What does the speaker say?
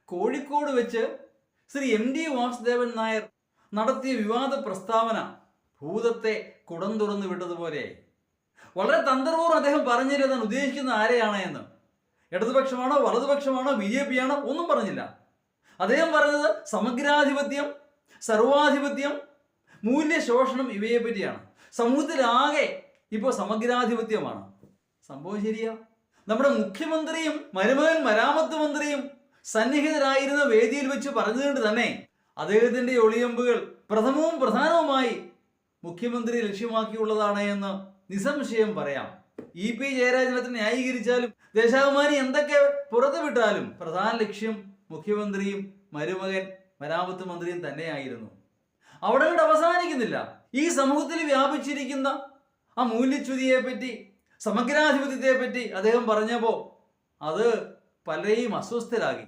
കോഴിക്കോട് വെച്ച് ശ്രീ MD വാസുദേവൻ നായർ നടത്തിയ വിവാദ പ്രസ്താവന ഭൂതത്തെ കുടം തുറന്നു വിട്ടതുപോലെ വളരെ തന്ത്രപൂർവ്വം അദ്ദേഹം പറഞ്ഞിരുന്ന ഉദ്ദേശിക്കുന്ന ആരെയാണ് എന്ന്. ഇടതുപക്ഷമാണോ വലതുപക്ഷമാണോ BJP ആണോ ഒന്നും പറഞ്ഞില്ല. അദ്ദേഹം പറഞ്ഞത് സമഗ്രാധിപത്യം, സർവാധിപത്യം, മൂല്യശോഷണം ഇവയെ പറ്റിയാണ്. സമൂഹത്തിലാകെ ഇപ്പോൾ സമഗ്രാധിപത്യമാണ്. സംഭവം ശരിയാ. നമ്മുടെ മുഖ്യമന്ത്രിയും മരുമകൻ മരാമത്ത് മന്ത്രിയും സന്നിഹിതരായിരുന്ന വേദിയിൽ വെച്ച് പറഞ്ഞതുകൊണ്ട് തന്നെ അദ്ദേഹത്തിന്റെ ഒളിയമ്പുകൾ പ്രഥമവും പ്രധാനവുമായി മുഖ്യമന്ത്രി ലക്ഷ്യമാക്കിയുള്ളതാണ് എന്ന് നിസ്സംശയം പറയാം. EP ജയരാജനെ ന്യായീകരിച്ചാലും ദേശാഭിമാനി എന്തൊക്കെ പുറത്തു വിട്ടാലും പ്രധാന ലക്ഷ്യം മുഖ്യമന്ത്രിയും മരുമകൻ മരാമത്ത് മന്ത്രിയും തന്നെയായിരുന്നു. അവിടെ കൊണ്ട് അവസാനിക്കുന്നില്ല. ഈ സമൂഹത്തിൽ വ്യാപിച്ചിരിക്കുന്ന ആ മൂല്യച്യുതിയെ പറ്റി, സമഗ്രാധിപത്യത്തെ പറ്റി അദ്ദേഹം പറഞ്ഞപ്പോൾ അത് പലരെയും അസ്വസ്ഥരാക്കി.